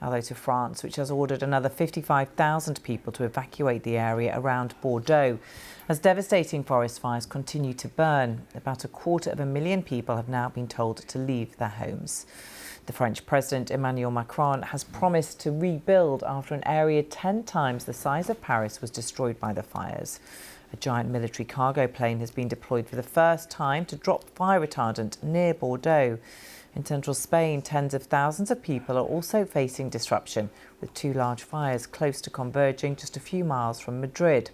Although to France, which has ordered another 55,000 people to evacuate the area around Bordeaux, as devastating forest fires continue to burn. About 250,000 people have now been told to leave their homes. The French President Emmanuel Macron has promised to rebuild after an area 10 times the size of Paris was destroyed by the fires. A giant military cargo plane has been deployed for the first time to drop fire retardant near Bordeaux. In central Spain, tens of thousands of people are also facing disruption, with 2 large fires close to converging just a few miles from Madrid.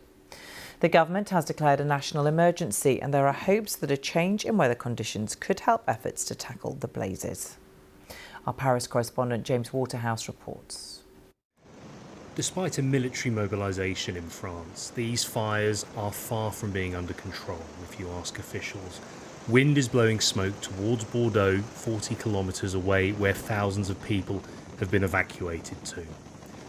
The government has declared a national emergency, and there are hopes that a change in weather conditions could help efforts to tackle the blazes. Our Paris correspondent James Waterhouse reports. Despite a military mobilisation in France, these fires are far from being under control, if you ask officials. Wind is blowing smoke towards Bordeaux, 40 kilometres away, where thousands of people have been evacuated to.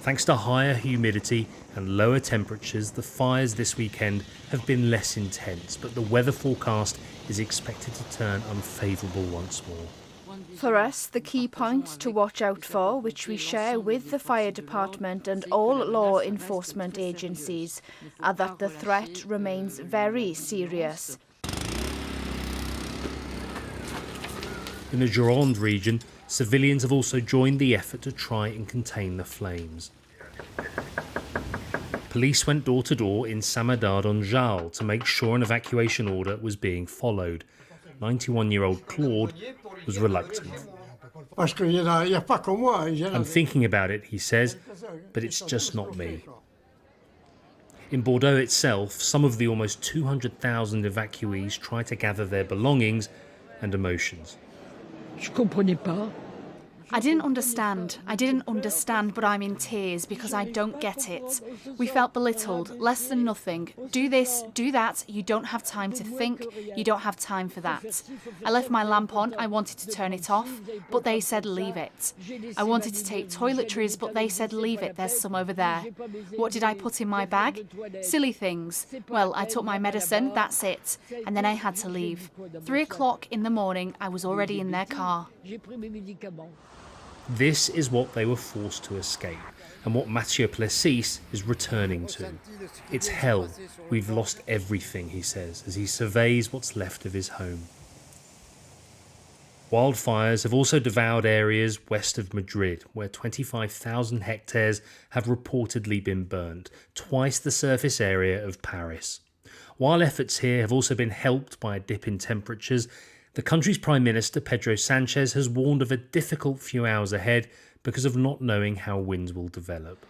Thanks to higher humidity and lower temperatures, the fires this weekend have been less intense, but the weather forecast is expected to turn unfavourable once more. For us, the key points to watch out for, which we share with the fire department and all law enforcement agencies, are that the threat remains very serious. In the Gironde region, civilians have also joined the effort to try and contain the flames. Police went door to door in Saint-Médard-en-Jalles to make sure an evacuation order was being followed. 91-year-old Claude was reluctant. I'm thinking about it, he says, but it's just not me. In Bordeaux itself, some of the almost 200,000 evacuees try to gather their belongings and emotions. I didn't understand, but I'm in tears because I don't get it. We felt belittled, less than nothing. Do this, do that, you don't have time to think, you don't have time for that. I left my lamp on, I wanted to turn it off, but they said leave it. I wanted to take toiletries, but they said leave it, there's some over there. What did I put in my bag? Silly things. Well, I took my medicine, that's it. And then I had to leave. 3 o'clock in the morning, I was already in their car. This is what they were forced to escape, and what Mathieu Plessis is returning to. It's hell. We've lost everything, he says, as he surveys what's left of his home. Wildfires have also devoured areas west of Madrid, where 25,000 hectares have reportedly been burnt, twice the surface area of Paris. While efforts here have also been helped by a dip in temperatures, the country's Prime Minister, Pedro Sánchez, has warned of a difficult few hours ahead because of not knowing how winds will develop.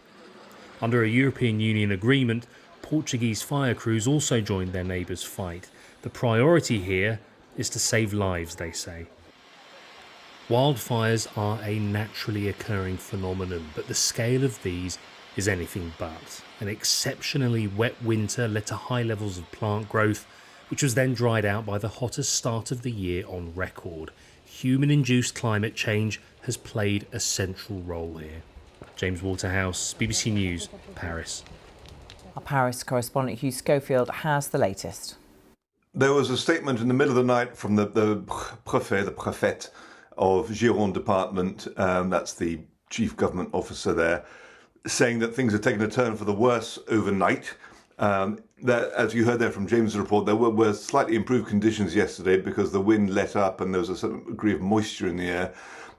Under a European Union agreement, Portuguese fire crews also joined their neighbours' fight. The priority here is to save lives, they say. Wildfires are a naturally occurring phenomenon, but the scale of these is anything but. An exceptionally wet winter led to high levels of plant growth, which was then dried out by the hottest start of the year on record. Human-induced climate change has played a central role here. James Waterhouse, BBC News, Paris. Our Paris correspondent Hugh Schofield has the latest. There was a statement in the middle of the night from the préfet of Gironde department, that's the chief government officer there, saying that things had taken a turn for the worse overnight. That, as you heard there from James' report, there were slightly improved conditions yesterday because the wind let up and there was a certain degree of moisture in the air.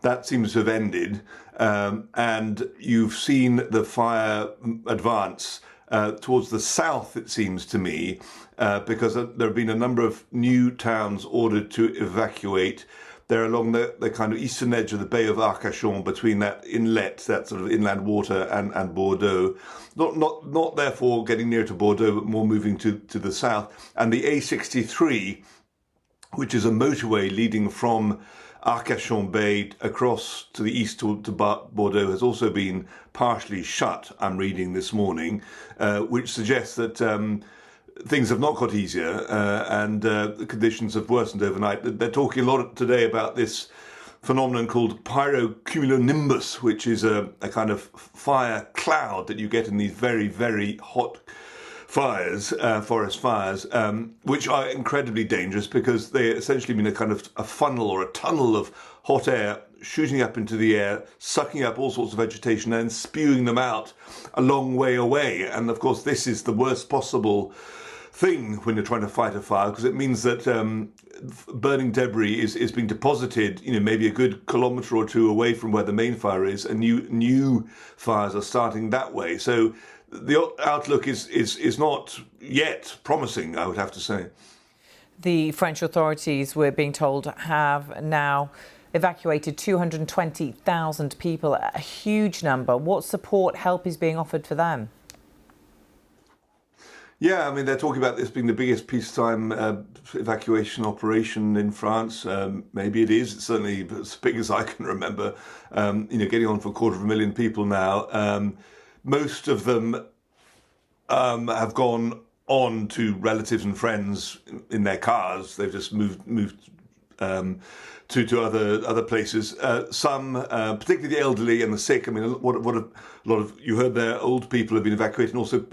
That seems to have ended, and you've seen the fire advance towards the south, it seems to me, because there have been a number of new towns ordered to evacuate. They're along the kind of eastern edge of the Bay of Arcachon, between that inlet, that sort of inland water, and Bordeaux. Not therefore getting near to Bordeaux, but more moving to the south. And the A63, which is a motorway leading from Arcachon Bay across to the east to Bordeaux, has also been partially shut, I'm reading this morning, which suggests that things have not got easier and the conditions have worsened overnight. They're talking a lot today about this phenomenon called pyrocumulonimbus, which is a kind of fire cloud that you get in these very, very hot fires, forest fires, which are incredibly dangerous because they essentially mean a kind of a funnel or a tunnel of hot air shooting up into the air, sucking up all sorts of vegetation and spewing them out a long way away. And of course, this is the worst possible thing when you're trying to fight a fire, because it means that burning debris is being deposited, maybe a good kilometre or two away from where the main fire is, and new fires are starting that way. So the outlook is not yet promising, I would have to say. The French authorities, we're being told, have now evacuated 220,000 people, a huge number. What support, help is being offered for them? Yeah, I mean, they're talking about this being the biggest peacetime evacuation operation in France. Maybe it is. It's certainly as big as I can remember. Getting on for 250,000 people now. Most of them have gone on to relatives and friends in their cars. They've just moved to other places. Some, particularly the elderly and the sick. I mean, what a lot of, you heard there, old people have been evacuated, and also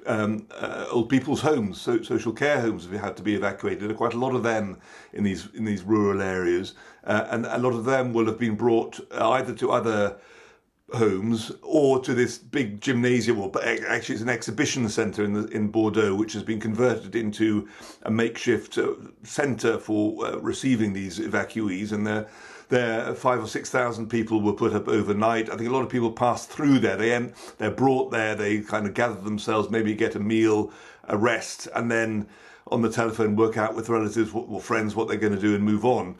old people's homes, social care homes have had to be evacuated. There are quite a lot of them in these rural areas, and a lot of them will have been brought either to other homes or to this big gymnasium, or actually it's an exhibition centre in Bordeaux, which has been converted into a makeshift centre for receiving these evacuees. And there 5,000 or 6,000 people were put up overnight. I think a lot of people pass through there. They're brought there, they kind of gather themselves, maybe get a meal, a rest, and then on the telephone work out with relatives or friends what they're going to do and move on.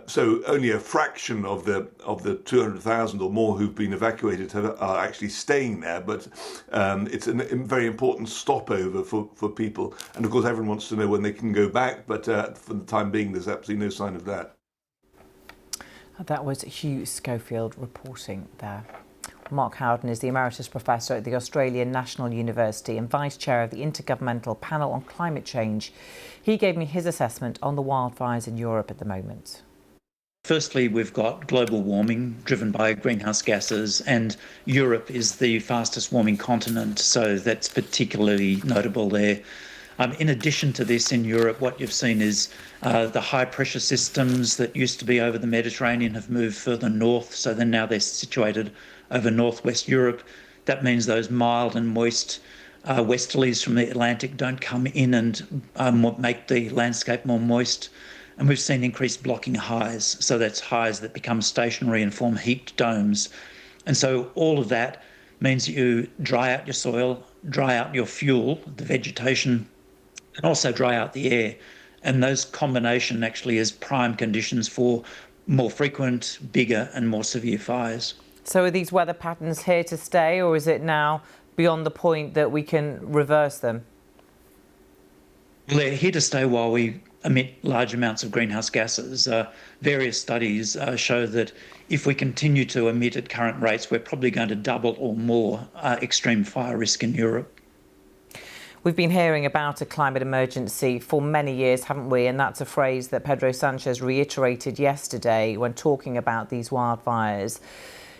So only a fraction of the 200,000 or more who've been evacuated are actually staying there, but it's a very important stopover for people. And of course, everyone wants to know when they can go back, but for the time being, there's absolutely no sign of that. That was Hugh Schofield reporting there. Mark Howden is the Emeritus Professor at the Australian National University and Vice Chair of the Intergovernmental Panel on Climate Change. He gave me his assessment on the wildfires in Europe at the moment. Firstly, we've got global warming driven by greenhouse gases, and Europe is the fastest warming continent, so that's particularly notable there. In addition to this, in Europe, what you've seen is the high pressure systems that used to be over the Mediterranean have moved further north, so then now they're situated over northwest Europe. That means those mild and moist westerlies from the Atlantic don't come in and make the landscape more moist. And we've seen increased blocking highs, so that's highs that become stationary and form heaped domes. And so all of that means that you dry out your soil, dry out your fuel, the vegetation, and also dry out the air. And those combination actually is prime conditions for more frequent, bigger and more severe fires. So are these weather patterns here to stay, or is it now beyond the point that we can reverse them? Well, they're here to stay while we emit large amounts of greenhouse gases. Various studies show that if we continue to emit at current rates, we're probably going to double or more extreme fire risk in Europe. We've been hearing about a climate emergency for many years, haven't we? And that's a phrase that Pedro Sanchez reiterated yesterday when talking about these wildfires.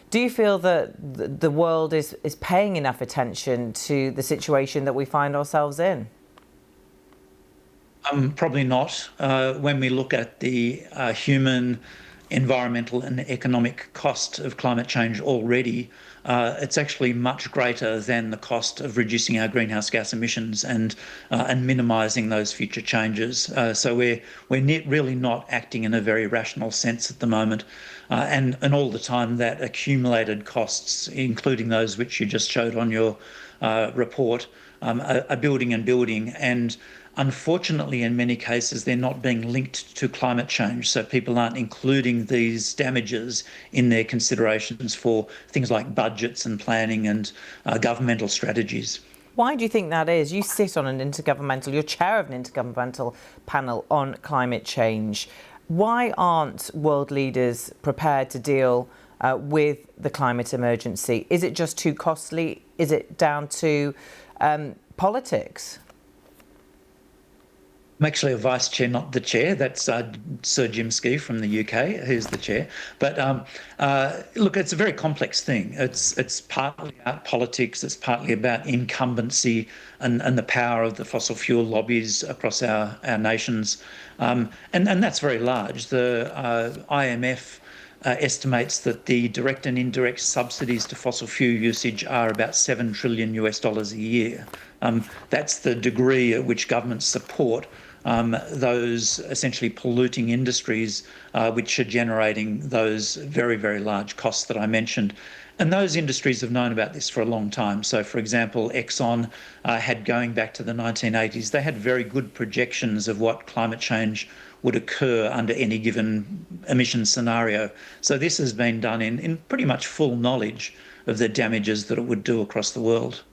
Do you feel that the world is paying enough attention to the situation that we find ourselves in? Probably not. When we look at the human, environmental and economic cost of climate change already, it's actually much greater than the cost of reducing our greenhouse gas emissions and minimising those future changes. So we're really not acting in a very rational sense at the moment. And all the time that accumulated costs, including those which you just showed on your report, are building and building. And unfortunately, in many cases, they're not being linked to climate change. So people aren't including these damages in their considerations for things like budgets and planning and governmental strategies. Why do you think that is? You sit on you're chair of an intergovernmental panel on climate change. Why aren't world leaders prepared to deal with the climate emergency? Is it just too costly? Is it down to politics? I'm actually a vice chair, not the chair. That's Sir Jim Skee from the UK, who's the chair. But look, it's a very complex thing. It's partly about politics. It's partly about incumbency and the power of the fossil fuel lobbies across our nations. And that's very large. The IMF estimates that the direct and indirect subsidies to fossil fuel usage are about $7 trillion a year. That's the degree at which governments support those essentially polluting industries which are generating those very, very large costs that I mentioned. And those industries have known about this for a long time. So, for example, Exxon had, going back to the 1980s, they had very good projections of what climate change would occur under any given emission scenario. So this has been done in pretty much full knowledge of the damages that it would do across the world.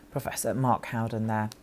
Professor Mark Howden there.